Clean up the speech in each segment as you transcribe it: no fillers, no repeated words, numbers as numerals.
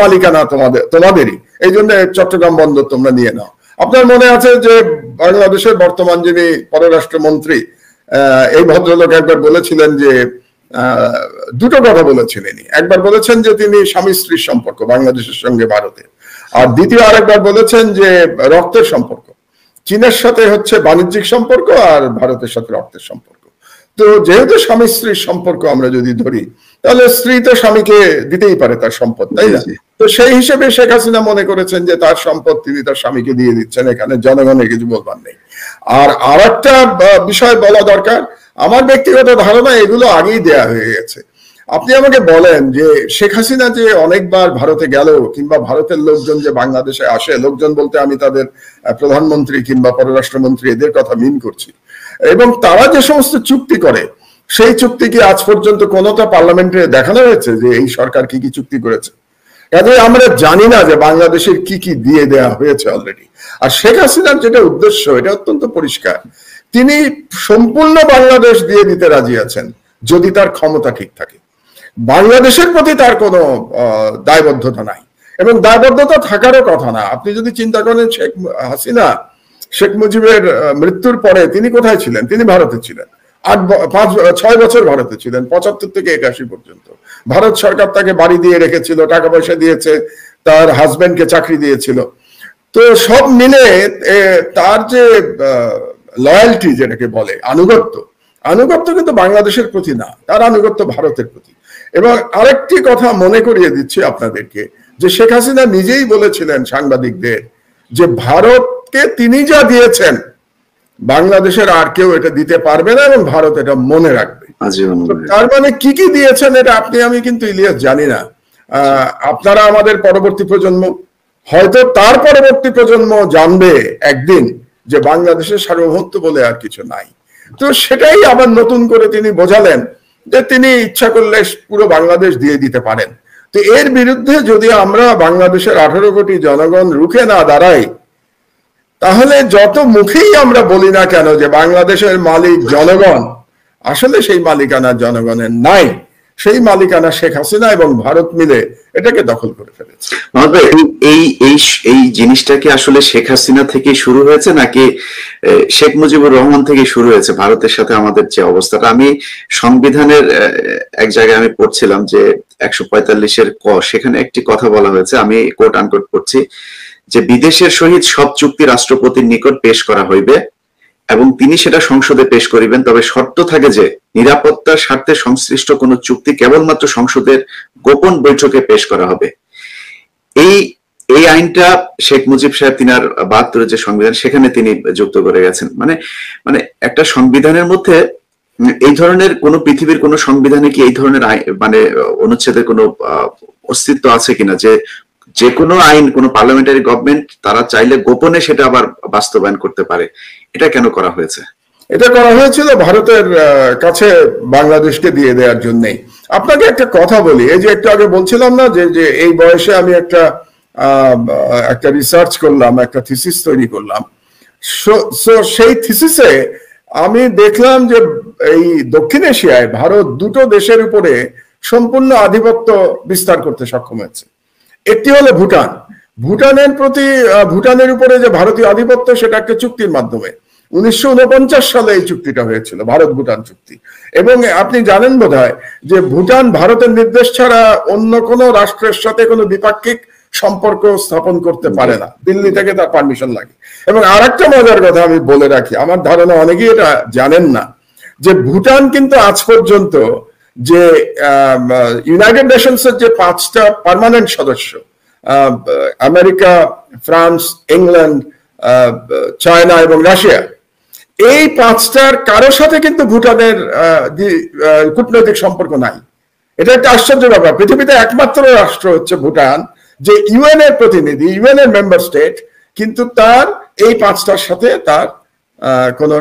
মালিকানা তোমাদেরই, এই জন্য চট্টগ্রাম বন্দর তোমরা নিয়ে নাও। আপনার মনে আছে যে বাংলাদেশের বর্তমান যিনি পররাষ্ট্রমন্ত্রী, এই ভদ্রলোক একবার বলেছিলেন যে দুটো কথা বলেছিলেন। একবার বলেছেন যে তিনি স্বামী স্ত্রীর সম্পর্ক বাংলাদেশের সঙ্গে ভারতের, আর দ্বিতীয় আরেকবার বলেছেন যে রক্তের সম্পর্ক। চীনের সাথে হচ্ছে বাণিজ্যিক সম্পর্ক আর ভারতের সাথে রক্তের সম্পর্ক। তো যেহেতু স্বামী স্ত্রীর সম্পর্ক আমরা যদি ধরি, তাহলে স্ত্রী তো স্বামীকে দিতেই পারে তার সম্পদ, তাই না? তো সেই হিসেবে শেখ হাসিনা মনে করেছেন যে তার সম্পদ তিনি তার স্বামীকে দিয়ে দিচ্ছেন, এখানে জনগণের কিছু বলবার নেই। আর একটা বিষয় বলা দরকার, আমার ব্যক্তিগত ধারণা এগুলো আগেই দেয়া হয়ে গেছে। আপনি আমাকে বলেন যে শেখ হাসিনা যে অনেকবার ভারতে গেল, কিংবা ভারতের লোকজন যে বাংলাদেশে আসে, লোকজন বলতে আমি তাদের প্রধানমন্ত্রী কিংবা পররাষ্ট্রমন্ত্রী এদের কথা মিন করছি, এবং তারা যে সমস্ত চুক্তি করে, সেই চুক্তি কি আজ পর্যন্ত কোনোটা পার্লামেন্টে দেখানো হয়েছে যে এই সরকার কি কি চুক্তি করেছে? কাজে আমরা জানি না যে বাংলাদেশের কি কি দিয়ে দেওয়া হয়েছে অলরেডি। আর শেখ হাসিনার যেটা উদ্দেশ্য, এটা অত্যন্ত পরিষ্কার। তিনি সম্পূর্ণ বাংলাদেশ দিয়ে দিতে রাজি আছেন যদি তার ক্ষমতা ঠিক থাকে। বাংলাদেশের প্রতি তার কোনো দায়বদ্ধতা নাই, এবং দায়বদ্ধতা থাকারও কথা না। আপনি যদি চিন্তা করেন শেখ হাসিনা শেখ মুজিবের মৃত্যুর পরে তিনি কোথায় ছিলেন? তিনি ভারতে ছিলেন। 6 বছর ভারতে ছিলেন, 75 থেকে 81 পর্যন্ত। ভারত সরকার তাকে বাড়ি দিয়ে রেখেছিল, টাকা পয়সা দিয়েছে, তার হাজবেন্ডকে চাকরি দিয়েছিল। তো সব মিলে তার যে লয়ালটি, যেটাকে বলে আনুগত্য কিন্তু বাংলাদেশের প্রতি না, তার আনুগত্য ভারতের প্রতি। এবং আরেকটি কথা মনে করিয়ে দিচ্ছি আপনাদেরকে, যে শেখ হাসিনা নিজেই বলেছিলেন সাংবাদিকদের যে ভারতকে তিনি যা দিয়েছেন বাংলাদেশের আর কেউ এটা দিতে পারবে না, এবং ভারত এটা মনে রাখবে। তার মানে কি কি দিয়েছেন এটা আপনি আমি কিন্তু ইলিয়াস জানি না। আপনারা আমাদের পরবর্তী প্রজন্ম, হয়তো তার পরবর্তী প্রজন্ম জানবে একদিন যে বাংলাদেশের সার্বভৌমত্ব বলে আর কিছু নাই। তো সেটাই আবার নতুন করে তিনি বোঝালেন যে তিনি ইচ্ছা করলে পুরো বাংলাদেশ দিয়ে দিতে পারেন। তো এর বিরুদ্ধে যদি আমরা বাংলাদেশের 18 কোটি জনগণ রুখে না দাঁড়াই, তাহলে যত মুখেই আমরা বলি না কেন যে বাংলাদেশের মালিক জনগণ, আসলে সেই মালিকানা জনগণের নাই। সেই মালিকানা শেখ হাসিনা এবং ভারত মিলে এটাকে দখল করে ফেলেছে। এই জিনিসটা কি আসলে শেখ হাসিনা থেকে শুরু হয়েছে, নাকি শেখ মুজিবুর রহমান থেকে শুরু হয়েছে ভারতের সাথে আমাদের যে অবস্থাটা? আমি সংবিধানের এক জায়গায় আমি পড়ছিলাম যে 145-এর ক, সেখানে একটি কথা বলা হয়েছে, আমি কোট আনকোট পড়ছি, যে বিদেশের সহিত সব চুক্তি রাষ্ট্রপতির নিকট পেশ করা হইবে এবং তিনি সেটা সংসদে পেশ করিবেন, তবে শর্ত থাকে যে নিরাপত্তার স্বার্থে সংশ্লিষ্ট কোন চুক্তি কেবলমাত্র সংসদের গোপন বৈঠকে পেশ করা হবে। এই আইনটা শেখ মুজিব সাহেব তিনার 72-এর যে সংবিধান, সেখানে তিনি যুক্ত করে গেছেন। মানে একটা সংবিধানের মধ্যে এই ধরনের কোন পৃথিবীর কোন সংবিধানে কি এই ধরনের মানে অনুচ্ছেদের কোন অস্তিত্ব আছে কিনা, যে কোনো আইন কোন পার্লামেন্টারি গভর্নমেন্ট তারা চাইলে গোপনে সেটা আবার বাস্তবায়ন করতে পারে? এটা কেন করা হয়েছে? এটা করা হয়েছিল ভারতের কাছে বাংলাদেশকে দিয়ে দেওয়ার জন্যই। আপনাকে একটা কথা বলি, এই যে একটু আগে বলছিলাম না যে এই বয়সে আমি একটা রিসার্চ করলাম, একটা থিসিস তৈরি করলাম। সেই থিসিসে আমি দেখলাম যে এই দক্ষিণ এশিয়ায় ভারত দুটো দেশের উপরে সম্পূর্ণ আধিপত্য বিস্তার করতে সক্ষম হয়েছে। একটি হলো ভুটানের উপরে যে ভারতীয় আধিপত্য, সেটা একটা চুক্তির মাধ্যমে 1949 সালে এই চুক্তিটা হয়েছিল, ভারত ভুটান চুক্তি। এবং আপনি জানেন বোধহয় যে ভুটান ভারতের নির্দেশ ছাড়া অন্য কোনো রাষ্ট্রের সাথে কোনো দ্বিপাক্ষিক সম্পর্ক স্থাপন করতে পারে না, দিল্লি থেকে তার পারমিশন লাগে। এবং আরেকটা মজার কথা আমি বলে রাখি, আমার ধারণা অনেকেই এটা জানেন না, যে ভুটান কিন্তু আজ পর্যন্ত যে ইউনাইটেড নেশনসের যে 5টা পার্মানেন্ট সদস্য, আমেরিকা, ফ্রান্স, ইংল্যান্ড, চায়না এবং রাশিয়া, এই 5টার কারোর সাথে কিন্তু ভুটানের কূটনৈতিক সম্পর্ক নাই। এটা একটা আশ্চর্য ব্যাপার। পৃথিবীতে একমাত্র রাষ্ট্র হচ্ছে ভুটান যে ইউএন এর প্রতিনিধি, ইউএন এর মেম্বার স্টেট, কিন্তু তার এই 5টার সাথে তার কোনো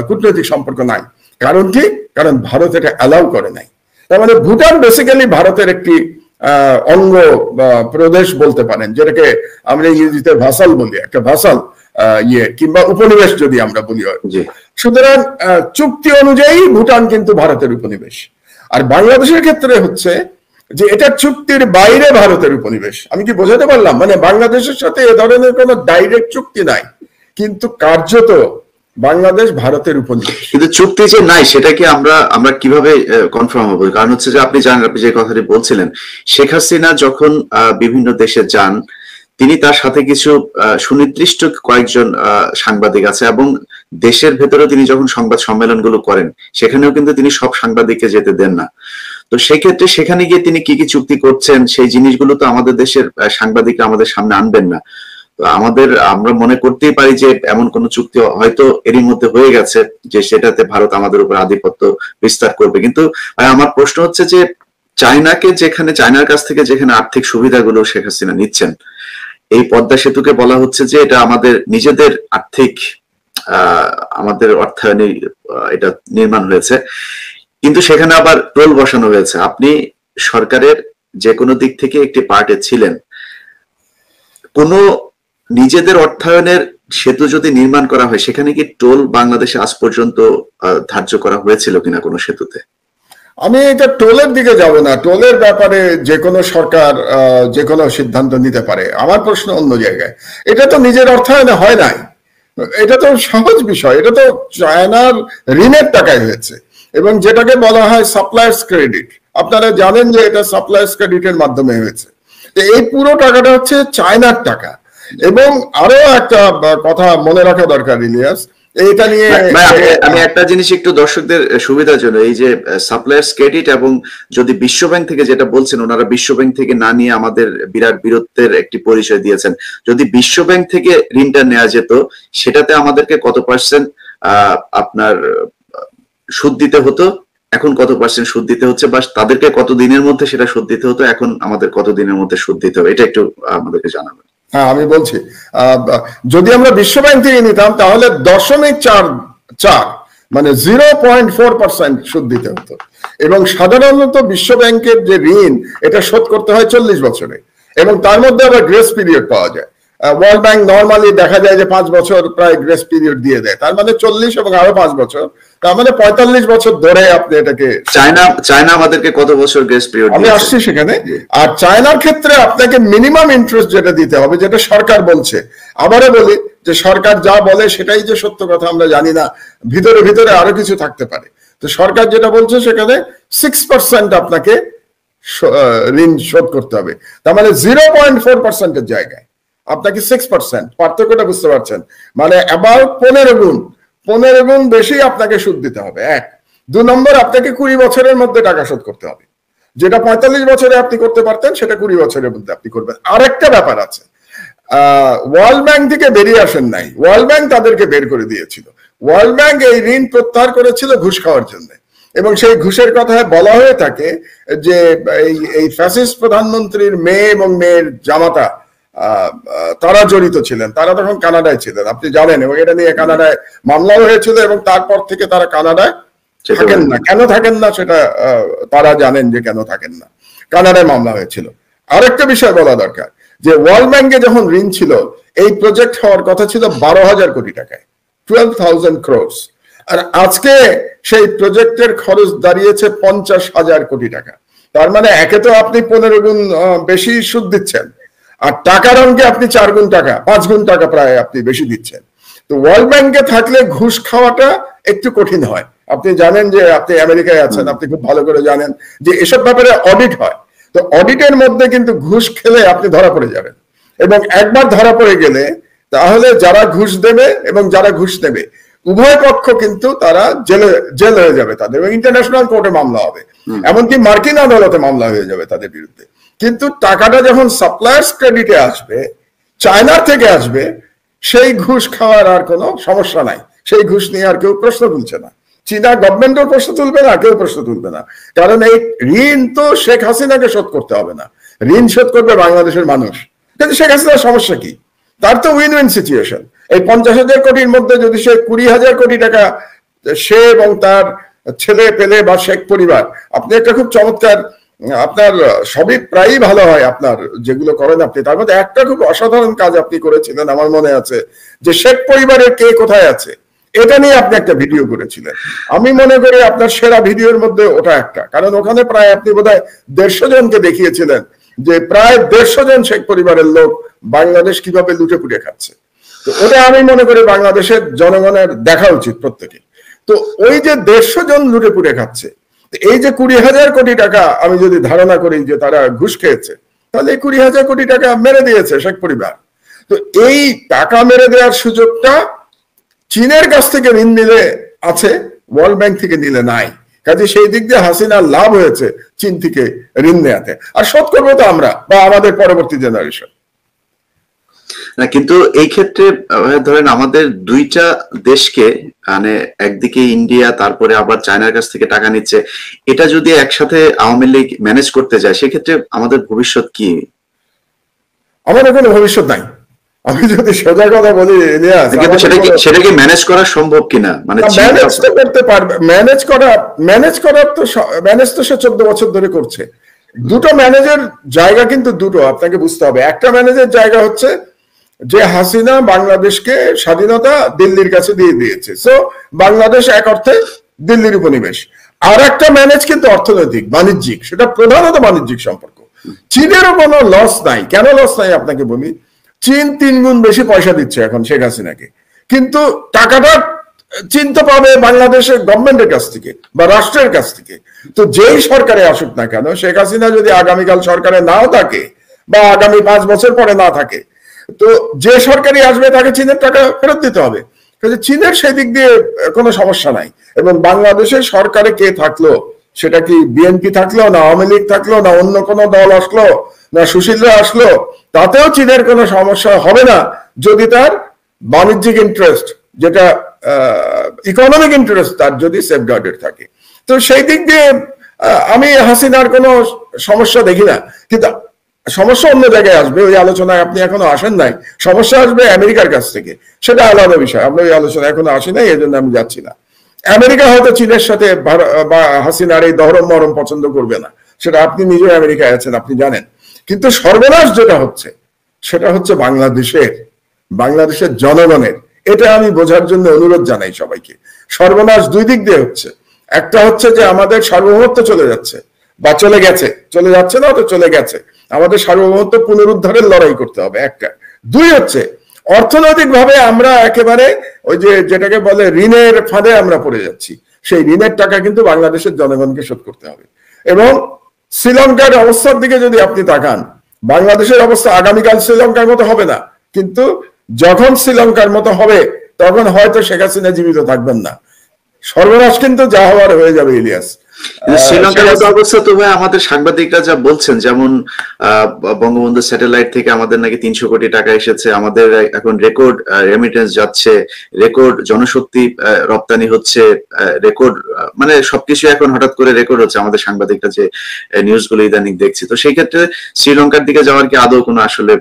কূটনৈতিক সম্পর্ক নাই। কারণ কি? কারণ ভারত এটা অ্যালাউ করে নাই। তার মানে ভুটান বেসিক্যালি ভারতের একটি অঙ্গ প্রদেশ বলতে পারেন, যেটাকে আমরা ইংরেজিতে ভাসাল বলি, একটা ভাসাল কিংবা উপনিবেশ যদি আমরা বলি। সুতরাং চুক্তি অনুযায়ী ভুটান কিন্তু ভারতের উপনিবেশ। আর বাংলাদেশের ক্ষেত্রে হচ্ছে যে এটা চুক্তির বাইরে ভারতের উপনিবেশ। আমি কি বোঝাতে পারলাম? মানে বাংলাদেশের সাথে এ ধরনের কোনো ডাইরেক্ট চুক্তি নাই, কিন্তু কার্যত বাংলাদেশ ভারতের উপনিবেশ। কিন্তু চুক্তি যে নাই সেটা কি আমরা কিভাবে কনফার্ম হবো? কারণ হচ্ছে যে আপনি জানেন, আপনি যে কথাটি বলছিলেন, শেখ হাসিনা যখন বিভিন্ন দেশে যান, তিনি তার সাথে কিছু সুনির্দিষ্ট কয়েকজন সাংবাদিক আছে, এবং দেশের ভেতরে তিনি যখন সংবাদ সম্মেলনগুলো করেন সেখানেও কিন্তু তিনি সব সাংবাদিককে যেতে দেন না। তো সেক্ষেত্রে সেখানে গিয়ে তিনি কি কি চুক্তি করছেন সেই জিনিসগুলো তো আমাদের দেশের সাংবাদিকরা আমাদের সামনে আনবেন না। তো আমরা মনে করতেই পারি যে এমন কোন চুক্তি হয়তো এরই মধ্যে হয়ে গেছে যে সেটাতে ভারত আমাদের উপর আধিপত্য বিস্তার করবে। কিন্তু আমার প্রশ্ন হচ্ছে যে চায়নার কাছ থেকে যেখানে আর্থিক সুবিধাগুলো শেখ হাসিনা নিচ্ছেন, এই পদ্মা সেতুকে বলা হচ্ছে যে এটা আমাদের নিজেদের আর্থিক আমাদের অর্থায়নে এটা নির্মাণ হয়েছে, কিন্তু সেখানে আবার টোল বসানো হয়েছে। আপনি সরকারের যে কোনো দিক থেকে একটি পার্টে ছিলেন, কোন নিজেদের অর্থায়নের সেতু যদি নির্মাণ করা হয় সেখানে কি টোল বাংলাদেশে আজ পর্যন্ত ধার্য করা হয়েছিল কিনা কোনো সেতুতে? আমি এটা টোলের দিকে যাব না, টোলের ব্যাপারে যে কোনো সরকার যে কোনো সিদ্ধান্ত নিতে পারে। আমার প্রশ্ন অন্য জায়গায়। এটা তো নিজের অর্থায়নে হয় নাই, এটা তো সহজ বিষয়, এটা তো চায়নার ঋণের টাকায় হয়েছে, এবং যেটাকে বলা হয় সাপ্লায়ার্স ক্রেডিট। আপনারা জানেন যে এটা সাপ্লায়ার্স ক্রেডিটের মাধ্যমে হয়েছে। এই পুরো টাকাটা হচ্ছে চায়নার টাকা। এবং আরো একটা কথা মনে রাখা দরকার ইলিয়াস, এটা নিয়ে আমি একটা জিনিস একটু দর্শকদের সুবিধার জন্য, এই যে সাপ্লায়ার্স ক্রেডিট এবং যদি বিশ্বব্যাংক থেকে যেটা বলছেন, ওনারা বিশ্বব্যাংক থেকে না নিয়ে আমাদের বিরাট বীরত্বের একটি পরিচয় দিয়েছেন। যদি বিশ্বব্যাংক থেকে ঋণটা নেওয়া যেত সেটাতে আমাদেরকে কত পার্সেন্ট আপনার সুদ দিতে হতো, এখন কত পার্সেন্ট সুদ দিতে হচ্ছে, বা তাদেরকে কত দিনের মধ্যে সেটা সুদ দিতে হতো, এখন আমাদের কত দিনের মধ্যে সুদ দিতে হবে, এটা একটু আমাদেরকে জানাবেন। হ্যাঁ, আমি বলছি, যদি আমরা বিশ্বব্যাংক থেকে নিতাম তাহলে 0.44 মানে 0.4% সুদ দিতে হতো। এবং সাধারণত বিশ্বব্যাংকের যে ঋণ এটা শোধ করতে হয় 40 বছরে, এবং তার মধ্যে আবার গ্রেস পিরিয়ড পাওয়া যায়। ওয়ার্ল্ড ব্যাংক নর্মালি দেখা যায় যে 5 বছর প্রায় গ্রেস পিরিয়ড দিয়ে দেয়, তার মানে 40 এবং আরো 5 বছর, তার মানে 45 বছর ধরে আপনি এটাকে। চায়না আমাদেরকে কত বছর গ্রেস পিরিয়ড? আমি আসছি সেখানে। আর চায়নার ক্ষেত্রে আপনাকে মিনিমাম ইন্টারেস্ট যেটা দিতে হবে, যেটা সরকার বলছে, আবারও বলি যে সরকার যা বলে সেটাই যে সত্য কথা আমরা জানি না, ভিতরে ভিতরে আরো কিছু থাকতে পারে। তো সরকার যেটা বলছে সেখানে 6% আপনাকে ঋণ শোধ করতে হবে, তার মানে 0.4%-এর জায়গায় আপনাকে 6%, পার্থক্যটা বুঝতে পারছেন? মানে অ্যাবাউট 15 গুণ বেশি আপনাকে সুদ দিতে হবে। 1, 2 নম্বর, আপনাকে 20 বছরের মধ্যে টাকা শোধ করতে হবে, যেটা 45 বছরে আপনি করতে পারতেন সেটা 20 বছরের মধ্যে আপনি করবেন। আরেকটা ব্যাপার আছে, ওয়ার্ল্ড ব্যাংক থেকে বেরিয়ে আসেন নাই, ওয়ার্ল্ড ব্যাংক তাদেরকে বের করে দিয়েছিল। ওয়ার্ল্ড ব্যাংক এই ঋণ প্রত্যাহার করেছিল ঘুষ খাওয়ার জন্য, এবং সেই ঘুষের কথায় বলা হয়ে থাকে যে এই ফ্যাসিস্ট প্রধানমন্ত্রীর মেয়ে এবং মেয়ের জামাতা তারা জড়িত ছিলেন। তারা তখন কানাডায় ছিলেন, আপনি জানেন, এবং এটা নিয়ে কানাডায় মামলাও হয়েছিল, এবং তারপর থেকে তারা কানাডায় থাকেন না। কেন থাকেন না সেটা তারা জানেন যে কেন থাকেন না, কানাডায় মামলা হয়েছিল। আরেকটা বিষয় বলা দরকার, যে ওয়ার্ল্ড ব্যাংকে যখন ঋণ ছিল, এই প্রজেক্ট হওয়ার কথা ছিল 12,000 কোটি টাকায়, 12,000 crores, আর আজকে সেই প্রজেক্টের খরচ দাঁড়িয়েছে 50,000 কোটি টাকা। তার মানে একে তো আপনি 15 গুণ বেশি সুদ দিচ্ছেন, আর টাকার অঙ্কে আপনি 4 গুণ টাকা, 5 গুণ টাকা প্রায় আপনি বেশি দিচ্ছেন। তো ওয়ার্ল্ড ব্যাংকে থাকলে ঘুষ খাওয়াটা একটু কঠিন হয়। আপনি জানেন যে আপনি আমেরিকায় আছেন, আপনি খুব ভালো করে জানেন যে এসব ব্যাপারে অডিট হয়। তো অডিটের মধ্যে কিন্তু ঘুষ খেলে আপনি ধরা পড়ে যাবেন, এবং একবার ধরা পড়ে গেলে তাহলে যারা ঘুষ দেবে এবং যারা ঘুষ নেবে উভয় পক্ষ কিন্তু তারা জেল হয়ে যাবে তাদের, এবং ইন্টারন্যাশনাল কোর্টে মামলা হবে, এমনকি মার্কিন আদালতে মামলা হয়ে যাবে তাদের বিরুদ্ধে। কিন্তু টাকাটা যখন সাপ্লায়ার্স ক্রেডিটে আসবে, চায়নার থেকে আসবে, সেই ঘুষ খাওয়ার আর কোনো সমস্যা নাই, সেই ঘুষ নিয়ে আর কেউ প্রশ্ন তুলছে না। চীনা গভর্নমেন্টও প্রশ্ন তুলবে না, কেউ প্রশ্ন তুলবে না, কারণ এই ঋণ তো শেখ হাসিনাকে শোধ করতে হবে না, ঋণ শোধ করবে বাংলাদেশের মানুষ। কিন্তু শেখ হাসিনার সমস্যা কি? তার তো উইন উইন সিচুয়েশন। এই 50,000 কোটির মধ্যে যদি সে 20,000 কোটি টাকা সে এবং তার ছেলে পেলে বা শেখ পরিবার, আপনি একটা খুব চমৎকার, আপনার সবই প্রায়ই ভালো হয় আপনার যেগুলো করেন আপনি, তার মধ্যে একটা খুব অসাধারণ কাজ আপনি করেছিলেন আমার মনে আছে, যে শেখ পরিবারের কে কোথায় আছে এটা নিয়ে আপনি একটা ভিডিও করেছিলেন। আমি মনে করি আপনার সেরা ভিডিওর মধ্যে ওটা একটা, কারণ ওখানে প্রায় আপনি বোধহয় 150 জনকে দেখিয়েছিলেন যে প্রায় 150 জন শেখ পরিবারের লোক বাংলাদেশ কিভাবে লুটে পুটে খাচ্ছে। তো ওটা আমি মনে করি বাংলাদেশের জনগণের দেখা উচিত প্রত্যেকে। তো ওই যে 150 জন লুটে পুটে খাচ্ছে, এই যে 20,000 কোটি টাকা আমি যদি ধারণা করি যে তারা ঘুষ খেয়েছে, তাহলে 20,000 কোটি টাকা মেরে দিয়েছে শেখ পরিবার। তো এই টাকা মেরে দেওয়ার সুযোগটা চীনের কাছ থেকে ঋণ নিলে আছে, ওয়ার্ল্ড ব্যাংক থেকে নিলে নাই। কাজে সেই দিক দিয়ে হাসিনার লাভ হয়েছে চীন থেকে ঋণ নেওয়াতে, আর শোধ করবো তো আমরা বা আমাদের পরবর্তী জেনারেশন। না, কিন্তু এই ক্ষেত্রে ধরেন আমাদের দুইটা দেশকে, মানে একদিকে ইন্ডিয়া তারপরে আবার চায়নার কাছ থেকে টাকা নিচ্ছে, এটা যদি একসাথে আওয়ামী লীগ ম্যানেজ করতে যায় সেক্ষেত্রে আমাদের ভবিষ্যৎ কি? আমাদের কোনো ভবিষ্যৎ নাই। আমি যদি সোজা কথা বলি ইলিয়াস, কিন্তু সেটা কি ম্যানেজ করা সম্ভব কিনা? মানে ম্যানেজ তো করতে পারবে, ম্যানেজ করার তো ম্যানেজ তো সে 14 বছর ধরে করছে। দুটো ম্যানেজের জায়গা কিন্তু দুটো আপনাকে বুঝতে হবে। একটা ম্যানেজের জায়গা হচ্ছে যে হাসিনা বাংলাদেশকে স্বাধীনতা দিল্লির কাছে দিয়ে দিয়েছে, সো বাংলাদেশ এক অর্থে দিল্লির উপনিবেশ। আর একটা ম্যানেজ কিন্তু অর্থনৈতিক, বাণিজ্যিক, সেটা প্রধানত বাণিজ্যিক সম্পর্ক। চীনেরও কোনো লস নাই। কেন লস নাই আপনাকে বলি। চীন 3 গুণ বেশি পয়সা দিচ্ছে এখন শেখ হাসিনাকে, কিন্তু টাকাটা চীন তো পাবে বাংলাদেশের গভর্নমেন্টের কাছ থেকে বা রাষ্ট্রের কাছ থেকে। তো যেই সরকারে আসুক না কেন, শেখ হাসিনা যদি আগামীকাল সরকারে নাও থাকে বা আগামী 5 বছর পরে না থাকে, তো যে সরকারই আসবে তাকে চীনের টাকা ফেরত দিতে হবে। চীনের সেই দিক দিয়ে কোনো সমস্যা নাই। এবং বাংলাদেশের সরকারে কে থাকলো, সেটা কি বিএনপি থাকলো না আওয়ামী লীগ থাকলো না অন্য কোনো দল আসলো না সুশীলরা আসলো, তাতেও চীনের কোনো সমস্যা হবে না যদি তার বাণিজ্যিক ইন্টারেস্ট, যেটা ইকোনমিক ইন্টারেস্ট, তার যদি সেফগার্ডেড থাকে। তো সেই দিক দিয়ে আমি হাসিনার কোনো সমস্যা দেখি না। কিন্তু সমস্যা অন্য জায়গায় আসবে, ওই আলোচনায় আপনি এখনো আসেন নাই। সমস্যা আসবে আমেরিকার কাছ থেকে, সেটা আলাদা বিষয়। আমরা ওই আলোচনা এখনো আসি নাই, এই জন্য আমি যাচ্ছি না। আমেরিকা হয়তো চীনের সাথে বা হাসিনার এই দহরম মহরম পছন্দ করবে না, সেটা আপনি নিজেও আমেরিকায় আছেন, আপনি জানেন। কিন্তু সর্বনাশ যেটা হচ্ছে সেটা হচ্ছে বাংলাদেশের জনগণের। এটা আমি বোঝার জন্য অনুরোধ জানাই সবাইকে। সর্বনাশ দুই দিক দিয়ে হচ্ছে। একটা হচ্ছে যে আমাদের সার্বভৌমত্ব চলে যাচ্ছে বা চলে যাচ্ছে না তো চলে গেছে। আমাদের সার্বভৌমত্ব পুনরুদ্ধারের লড়াই করতে হবে, একটা। দুই হচ্ছে অর্থনৈতিক ভাবে আমরা একেবারে ওই যে যেটাকে বলে ঋণের ফাঁদে আমরা পড়ে যাচ্ছি। সেই ঋণের টাকা কিন্তু বাংলাদেশের জনগণকে শোধ করতে হবে। এবং শ্রীলঙ্কার অবস্থার দিকে যদি আপনি তাকান, বাংলাদেশের অবস্থা আগামীকাল শ্রীলঙ্কার মতো হবে না, কিন্তু যখন শ্রীলঙ্কার মতো হবে তখন হয়তো শেখ হাসিনা জীবিত থাকবেন না। সর্বনাশ কিন্তু যা হওয়ার হয়ে যাবে ইলিয়াস। শ্রীলঙ্কার মতো অবস্থা তো ভাই আমাদের সাংবাদিকরা যা বলছেন, যেমন বঙ্গবন্ধু স্যাটেলাইট থেকে আমাদের নাকি 300 কোটি টাকা এসেছে, আমাদের এখন রেকর্ড রেমিটেন্স যাচ্ছে, রেকর্ড জনশক্তি রপ্তানি হচ্ছে, রেকর্ড মানে সবকিছু এখন হঠাৎ করে রেকর্ড হচ্ছে। আমাদের সাংবাদিকরা যে নিউজগুলো ইদানিং দেখছি, তো সেই ক্ষেত্রে শ্রীলঙ্কার দিকে যাওয়ার কি আদৌ কোনো আসলে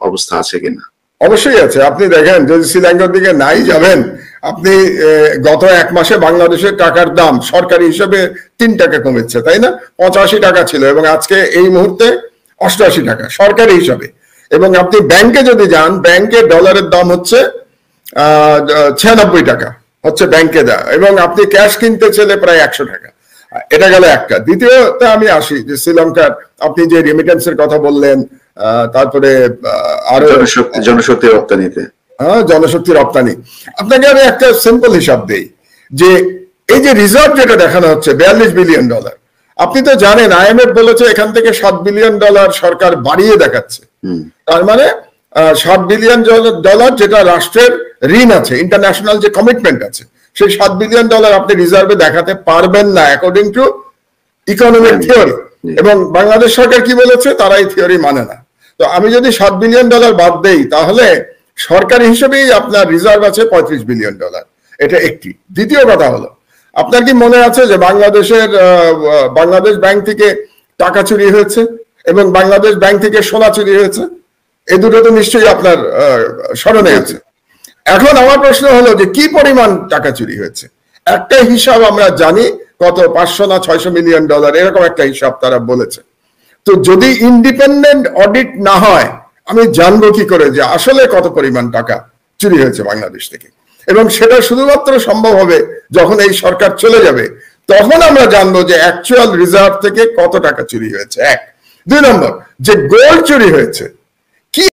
অবস্থা আছে কিনা? অবশ্যই আছে। আপনি দেখেন যদি শ্রীলঙ্কার দিকে নাই যাবেন, আপনি গত 1 মাসে বাংলাদেশের টাকার দাম সরকারি হিসেবে 3 টাকা কমেছে, তাই না? 85 টাকা ছিল এবং আজকে এই মুহূর্তে 88 টাকা সরকারি হিসাবে। এবং আপনি ব্যাংকে যদি যান, ব্যাংকে ডলারের দাম হচ্ছে 96 টাকা হচ্ছে ব্যাংকে দেওয়া, এবং আপনি ক্যাশ কিনতে চাইলে প্রায় 100 টাকা। এটা গেল একটা। দ্বিতীয়তে আমি আসি যে শ্রীলঙ্কার আপনি যে রেমিটেন্সের কথা বললেন, তারপরে আরো জনশক্তি রপ্তানিতে, জনশক্তি রপ্তানি। আপনাকে আমি একটা সিম্পল হিসাব দেই যে এই যে রিজার্ভ যেটা দেখানো হচ্ছে $42 বিলিয়ন, আপনি তো জানেন আইএমএফ বলেছে এখান থেকে $7 বিলিয়ন সরকার বাড়িয়ে দেখাচ্ছে। তার মানে $7 বিলিয়ন যেটা রাষ্ট্রের ঋণ আছে, ইন্টারন্যাশনাল যে কমিটমেন্ট আছে, সেই $7 বিলিয়ন আপনি রিজার্ভে দেখাতে পারবেন না অ্যাকর্ডিং টু ইকোনমিক থিওরি। এবং বাংলাদেশ সরকার কি বলেছে, তারা এই থিওরি মানে না। তো আমি যদি $7 বিলিয়ন বাদ দেই, তাহলে সরকারি হিসেবেই আপনার রিজার্ভ আছে $35 বিলিয়ন। এটা একটি। দ্বিতীয় কথা হলো, আপনার কি মনে আছে যে বাংলাদেশ ব্যাংক থেকে টাকা চুরি হয়েছে এবং বাংলাদেশ ব্যাংক থেকে সোনা চুরি হয়েছে? এই দুটো তো নিশ্চয়ই আপনার স্মরণে আছে। এখন আমার প্রশ্ন হলো যে কি পরিমাণ টাকা চুরি হয়েছে? একটা হিসাব আমরা জানি, কত 500 না 600 মিলিয়ন ডলার, এরকম একটা হিসাব তারা বলেছে। তো যদি ইন্ডিপেন্ডেন্ট অডিট না হয়, আমি জানবো কি করে যে আসলে কত পরিমাণ টাকা চুরি হয়েছে বাংলাদেশ থেকে? এবং সেটা শুধুমাত্র সম্ভব হবে যখন এই সরকার চলে যাবে, তখন আমরা জানবো যে অ্যাকচুয়াল রিজার্ভ থেকে কত টাকা চুরি হয়েছে। এক। দুই নম্বর, যে গোল্ড চুরি হয়েছে